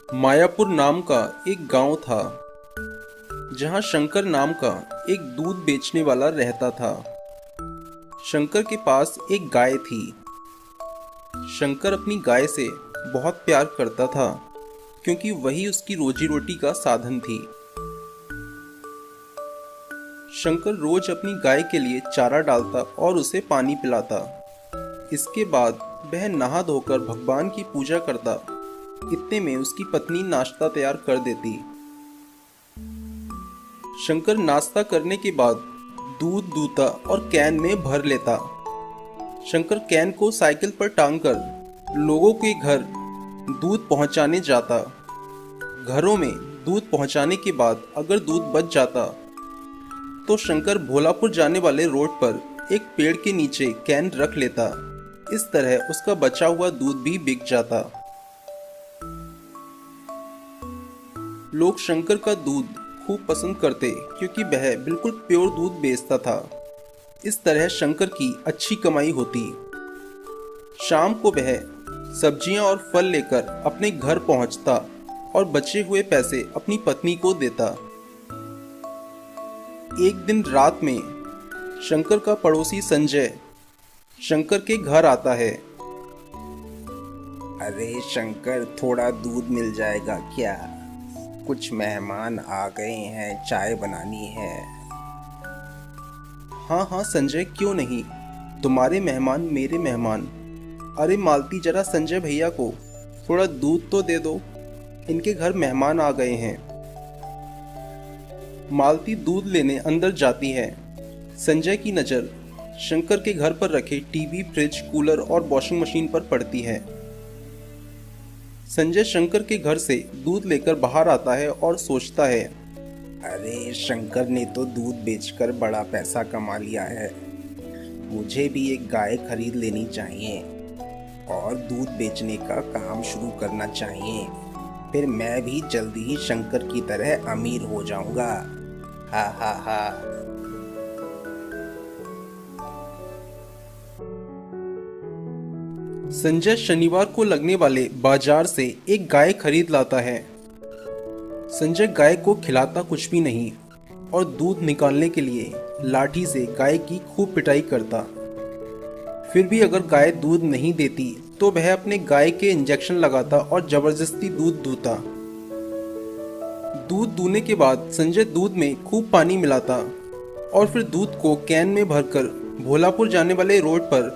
मायापुर नाम का एक गांव था जहां शंकर नाम का एक दूध बेचने वाला रहता था। शंकर के पास एक गाय थी। शंकर अपनी गाय से बहुत प्यार करता था क्योंकि वही उसकी रोजी रोटी का साधन थी। शंकर रोज अपनी गाय के लिए चारा डालता और उसे पानी पिलाता। इसके बाद वह नहा धोकर भगवान की पूजा करता। इतने में उसकी पत्नी नाश्ता तैयार कर देती। शंकर नाश्ता करने के बाद दूध दूता और कैन में भर लेता। शंकर कैन को साइकिल पर टांगकर लोगों के घर दूध पहुंचाने जाता। घरों में दूध पहुंचाने के बाद अगर दूध बच जाता तो शंकर भोलापुर जाने वाले रोड पर एक पेड़ के नीचे कैन रख लेता। इस तरह उसका बचा हुआ दूध भी बिक जाता। लोग शंकर का दूध खूब पसंद करते क्योंकि वह बिल्कुल प्योर दूध बेचता था। इस तरह शंकर की अच्छी कमाई होती। शाम को वह सब्जियां और फल लेकर अपने घर पहुंचता और बचे हुए पैसे अपनी पत्नी को देता। एक दिन रात में शंकर का पड़ोसी संजय शंकर के घर आता है। अरे शंकर, थोड़ा दूध मिल जाएगा क्या? कुछ मेहमान आ गए हैं, चाय बनानी है। हाँ हाँ संजय, क्यों नहीं, तुम्हारे मेहमान मेरे मेहमान। अरे मालती, जरा संजय भैया को थोड़ा दूध तो दे दो, इनके घर मेहमान आ गए हैं। मालती दूध लेने अंदर जाती है। संजय की नज़र शंकर के घर पर रखे टीवी, फ्रिज, कूलर और वॉशिंग मशीन पर पड़ती है। संजय शंकर के घर से दूध लेकर बाहर आता है और सोचता है, अरे शंकर ने तो दूध बेचकर बड़ा पैसा कमा लिया है। मुझे भी एक गाय खरीद लेनी चाहिए और दूध बेचने का काम शुरू करना चाहिए। फिर मैं भी जल्दी ही शंकर की तरह अमीर हो जाऊंगा। हा हा हा। संजय शनिवार को लगने वाले बाजार से एक गाय खरीद लाता है। संजय गाय को खिलाता कुछ भी नहीं और दूध निकालने के लिए लाठी से गाय की खूब पिटाई करता। फिर भी अगर गाय दूध नहीं देती तो वह अपने गाय के इंजेक्शन लगाता और जबरदस्ती दूध दूता। दूध दूने के बाद संजय दूध में खूब पानी मिलाता और फिर दूध को कैन में भरकर भोलापुर जाने वाले रोड पर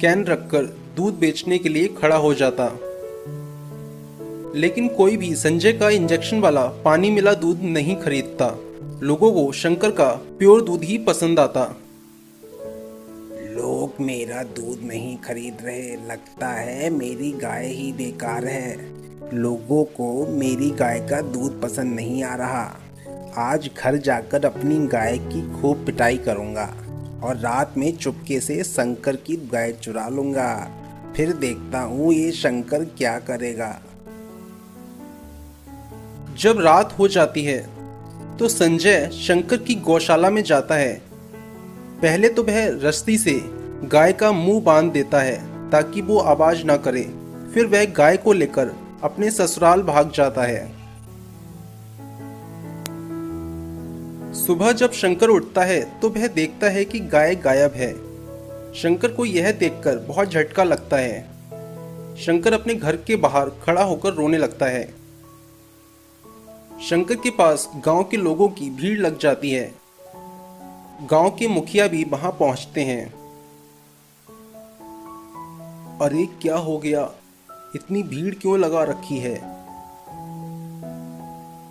कैन रखकर दूध बेचने के लिए खड़ा हो जाता। लेकिन कोई भी संजय का इंजेक्शन वाला पानी मिला दूध नहीं खरीदता। लोगों को शंकर का प्योर दूध ही पसंद आता। लोग मेरा दूध नहीं खरीद रहे, लगता है मेरी गाय ही बेकार है। लोगों को मेरी गाय का दूध पसंद नहीं आ रहा। आज घर जाकर अपनी गाय की खूब पिटाई करूंगा और रात में चुपके से शंकर की गाय चुरा लूंगा। फिर देखता हूँ ये शंकर क्या करेगा। जब रात हो जाती है तो संजय शंकर की गौशाला में जाता है। पहले तो वह रस्सी से गाय का मुंह बांध देता है ताकि वो आवाज ना करे। फिर वह गाय को लेकर अपने ससुराल भाग जाता है। सुबह जब शंकर उठता है तो वह देखता है कि गाय गायब है। शंकर को यह देखकर बहुत झटका लगता है। शंकर अपने घर के बाहर खड़ा होकर रोने लगता है। शंकर के पास गांव के लोगों की भीड़ लग जाती है। गांव के मुखिया भी वहां पहुंचते हैं। अरे क्या हो गया, इतनी भीड़ क्यों लगा रखी है?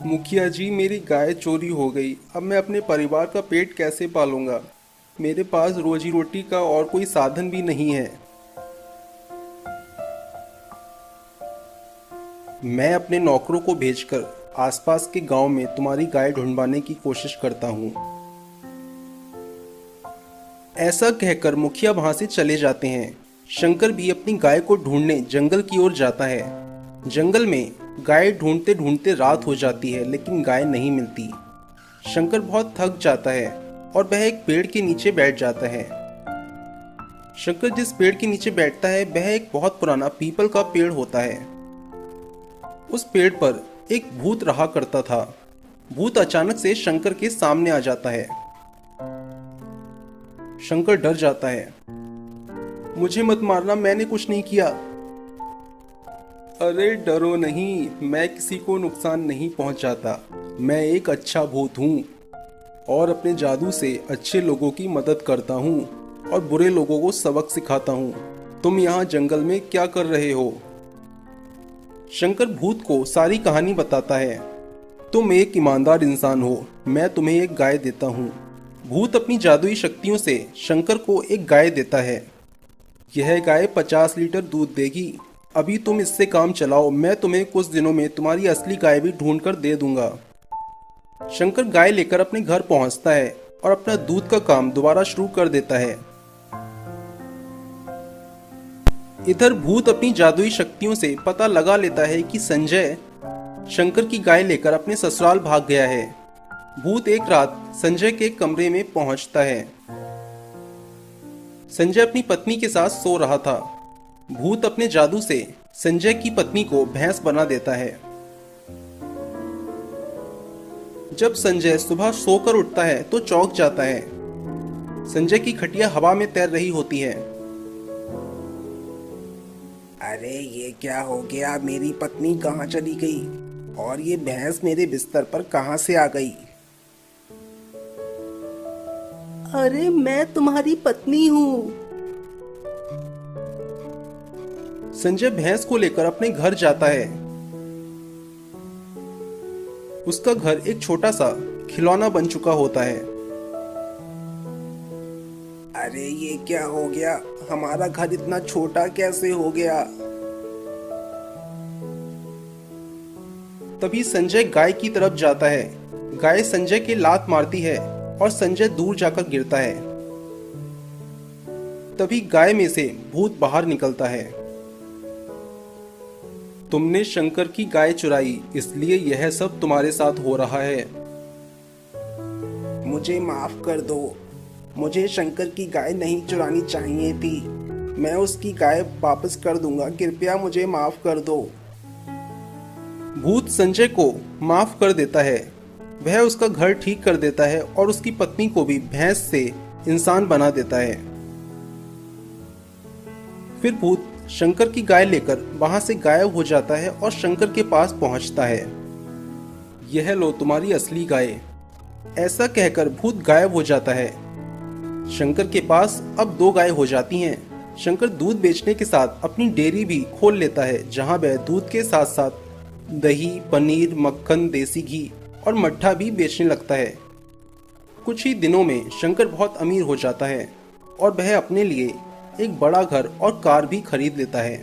मुखिया जी, मेरी गाय चोरी हो गई। अब मैं अपने परिवार का पेट कैसे पालूंगा? मेरे पास रोजी रोटी का और कोई साधन भी नहीं है। मैं अपने नौकरों को भेजकर आसपास के गांव में तुम्हारी गाय ढूंढवाने की कोशिश करता हूँ। ऐसा कहकर मुखिया वहां से चले जाते हैं। शंकर भी अपनी गाय को ढूंढने जंगल की ओर जाता है। जंगल में गाय ढूंढते ढूंढते रात हो जाती है लेकिन गाय नहीं मिलती। शंकर बहुत थक जाता है और वह एक पेड़ के नीचे बैठ जाता है। शंकर जिस पेड़ के नीचे बैठता है वह एक बहुत पुराना पीपल का पेड़ होता है। उस पेड़ पर एक भूत रहा करता था। भूत अचानक से शंकर के सामने आ जाता है। शंकर डर जाता है। मुझे मत मारना, मैंने कुछ नहीं किया। अरे डरो नहीं, मैं किसी को नुकसान नहीं पहुंचाता। मैं एक अच्छा भूत हूँ और अपने जादू से अच्छे लोगों की मदद करता हूँ और बुरे लोगों को सबक सिखाता हूँ। तुम यहाँ जंगल में क्या कर रहे हो? शंकर भूत को सारी कहानी बताता है। तुम एक ईमानदार इंसान हो, मैं तुम्हें एक गाय देता हूँ। भूत अपनी जादुई शक्तियों से शंकर को एक गाय देता है। यह गाय 50 लीटर दूध देगी। अभी तुम इससे काम चलाओ, मैं तुम्हें कुछ दिनों में तुम्हारी असली गाय भी ढूंढ कर दे दूंगा। शंकर गाय लेकर अपने घर पहुंचता है और अपना दूध का काम दोबारा शुरू कर देता है। इधर भूत अपनी जादुई शक्तियों से पता लगा लेता है कि संजय शंकर की गाय लेकर अपने ससुराल भाग गया है। भूत एक रात संजय के कमरे में पहुंचता है। संजय अपनी पत्नी के साथ सो रहा था। भूत अपने जादू से संजय की पत्नी को भैंस बना देता है। जब संजय सुबह सोकर उठता है तो चौंक जाता है। संजय की खटिया हवा में तैर रही होती है। अरे ये क्या हो गया? मेरी पत्नी कहाँ चली गई और ये भैंस मेरे बिस्तर पर कहाँ से आ गई? अरे मैं तुम्हारी पत्नी हूँ। संजय भैंस को लेकर अपने घर जाता है। उसका घर एक छोटा सा खिलौना बन चुका होता है। अरे ये क्या हो गया? हमारा घर इतना छोटा कैसे हो गया? तभी संजय गाय की तरफ जाता है। गाय संजय के लात मारती है और संजय दूर जाकर गिरता है। तभी गाय में से भूत बाहर निकलता है। तुमने शंकर की गाय चुराई, इसलिए यह सब तुम्हारे साथ हो रहा है। मुझे माफ कर दो। मुझे शंकर की गाय नहीं चुरानी चाहिए थी। मैं उसकी गाय वापस कर दूंगा। कृपया मुझे माफ कर दो। भूत संजय को माफ कर देता है। वह उसका घर ठीक कर देता है और उसकी पत्नी को भी भैंस से इंसान बना देता है। फिर भूत शंकर की गाय लेकर वहां से गायब हो जाता है और शंकर के पास पहुंचता है। यह लो तुम्हारी असली गाय। ऐसा कहकर भूत गायब हो जाता है। शंकर के पास अब 2 गाय हो जाती हैं। शंकर दूध बेचने के साथ अपनी डेयरी भी खोल लेता है, जहां वह दूध के साथ साथ दही, पनीर, मक्खन, देसी घी और मट्ठा भी बेचने लगता है। कुछ ही दिनों में शंकर बहुत अमीर हो जाता है और वह अपने लिए एक बड़ा घर और कार भी खरीद लेता है।